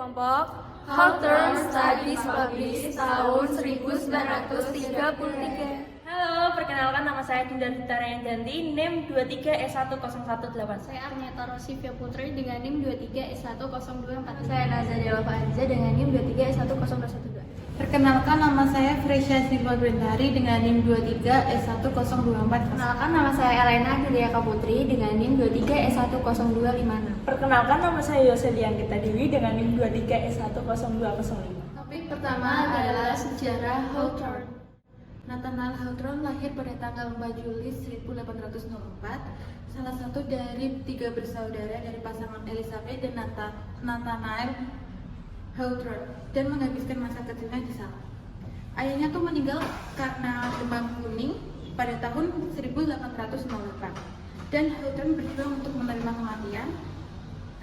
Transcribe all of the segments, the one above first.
kelompok Hawthorne Studies Published tahun 1933. Halo, perkenalkan nama saya Dinda Fitara Yanjanti, NIM 23S10118. Saya Arnyata Rosivia Putri dengan NIM 23S1024. Saya Naza Dewa Faiza dengan NIM 23S10212. Perkenalkan, nama saya Fresya Silva Bentari dengan NIM 23S1024. Perkenalkan, nama saya Elena Giliaka Putri dengan NIM 23S10256. Perkenalkan, nama saya Yoselian Gita Dewi dengan NIM 23S10205. Topik pertama adalah sejarah Hawthorne. Nathaniel Hawthorne lahir pada tanggal 4 Juli 1804, salah satu dari 3 bersaudara dari pasangan Elizabeth dan Nathaniel Hawthorne, dan menghabiskan masa kecilnya di sana. Ayahnya tuh meninggal karena demam kuning pada tahun 1808, dan Hawthorne berjuang untuk menerima kematian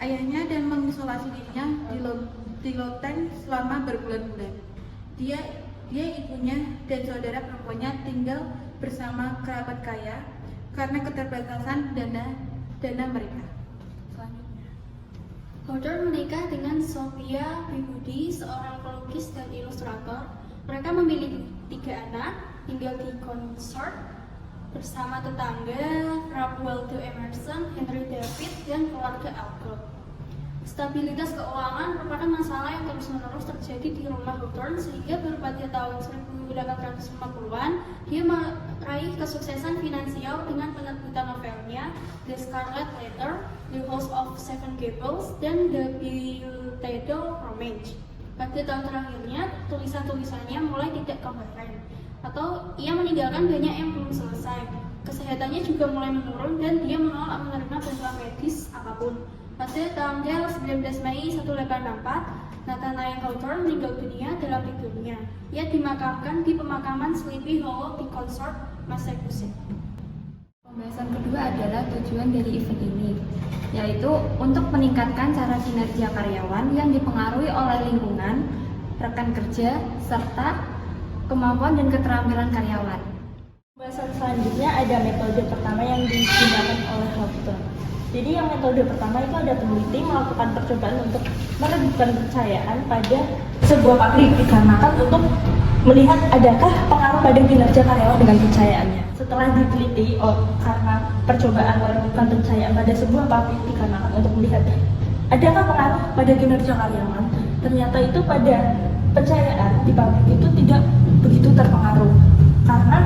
ayahnya dan mengisolasi dirinya di loteng selama berbulan-bulan. Dia, ibunya, dan saudara perempuannya tinggal bersama kerabat kaya karena keterbatasan dana mereka. Selanjutnya, Hawthorne menikah dengan Sophia Peabody, seorang pelukis dan ilustrator. Mereka memiliki 3 anak, tinggal di Consort bersama tetangga Ralph Waldo Emerson, Henry David, dan keluarga Alcott. Stabilitas keuangan merupakan masalah yang terus-menerus terjadi di rumah Hawthorne, sehingga baru pada tahun 1850-an dia meraih kesuksesan finansial dengan penerbitan novelnya The Scarlet Letter, The House of Seven Gables, dan The Beautiful Romance. Pada tahun terakhirnya, tulisan-tulisannya mulai tidak kompeten, atau ia meninggalkan banyak yang belum selesai. Kesehatannya juga mulai menurun dan dia menolak menerima bantuan medis apapun. Pada tanggal 19 Mei 1864, Nathaniel Hawthorne meninggal dunia dalam tidurnya. Ia dimakamkan di pemakaman Sleepy Hollow di Consort, Massachusetts. Pembahasan kedua adalah tujuan dari event ini, yaitu untuk meningkatkan cara kinerja karyawan yang dipengaruhi oleh lingkungan, rekan kerja, serta kemampuan dan keterampilan karyawan. Pembahasan selanjutnya ada metode pertama yang digunakan oleh Hawthorne. Jadi yang metode pertama itu ada peneliti melakukan percobaan untuk menemukan kepercayaan pada sebuah pabrik dikarenakan untuk melihat adakah pengaruh pada kinerja karyawan dengan kepercayaannya. Setelah diteliti karena percobaan menemukan kepercayaan pada sebuah pabrik dikarenakan untuk melihat adakah pengaruh pada kinerja karyawan, ternyata itu pada kepercayaan di pabrik itu tidak begitu terpengaruh karena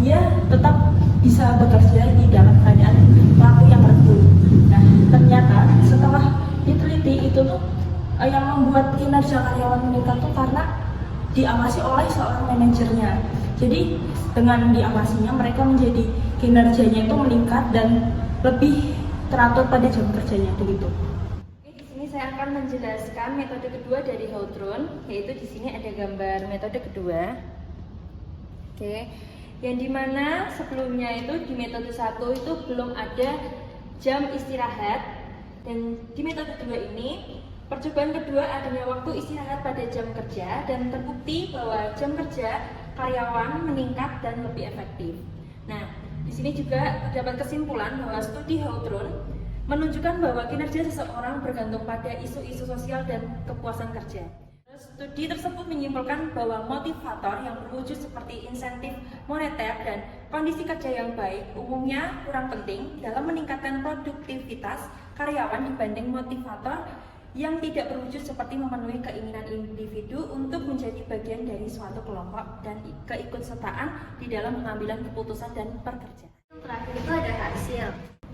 dia tetap bisa bekerja di dalam keadaan lampu yang redup. Nah, ternyata setelah diteliti itu tuh yang membuat kinerja karyawan meningkat tuh karena diawasi oleh seorang manajernya. Jadi dengan diawasinya mereka menjadi kinerjanya itu meningkat dan lebih teratur pada jam kerjanya begitu. Di sini saya akan menjelaskan metode kedua dari Hawthorne, yaitu di sini ada gambar metode kedua. Yang dimana sebelumnya itu di metode 1 itu belum ada jam istirahat, dan di metode 2 ini percobaan kedua adanya waktu istirahat pada jam kerja dan terbukti bahwa jam kerja karyawan meningkat dan lebih efektif. Nah, di sini juga terdapat kesimpulan bahwa studi Hawthorne menunjukkan bahwa kinerja seseorang bergantung pada isu-isu sosial dan kepuasan kerja. Studi tersebut menyimpulkan bahwa motivator yang berwujud seperti insentif moneter dan kondisi kerja yang baik umumnya kurang penting dalam meningkatkan produktivitas karyawan dibanding motivator yang tidak berwujud seperti memenuhi keinginan individu untuk menjadi bagian dari suatu kelompok dan keikutsertaan di dalam pengambilan keputusan dan pekerjaan. Terakhir itu ada hasil.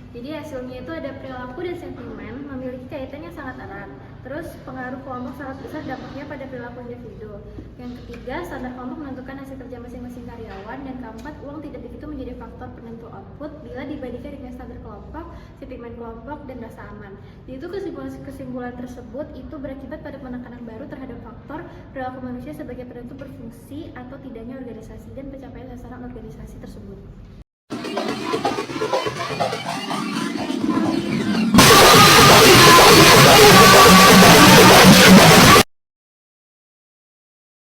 Jadi hasilnya itu ada perilaku dan sentimen memiliki kaitan yang sangat erat. Terus pengaruh kelompok sangat besar dampaknya pada perilaku individu. Yang ketiga, standar kelompok menentukan hasil kerja masing-masing karyawan. Dan keempat, uang tidak begitu menjadi faktor penentu output bila dibandingkan dengan standar kelompok, sentimen kelompok, dan rasa aman. Jadi itu kesimpulan tersebut itu berakibat pada penekanan baru terhadap faktor perilaku manusia sebagai penentu berfungsi atau tidaknya organisasi dan pencapaian sasaran organisasi tersebut.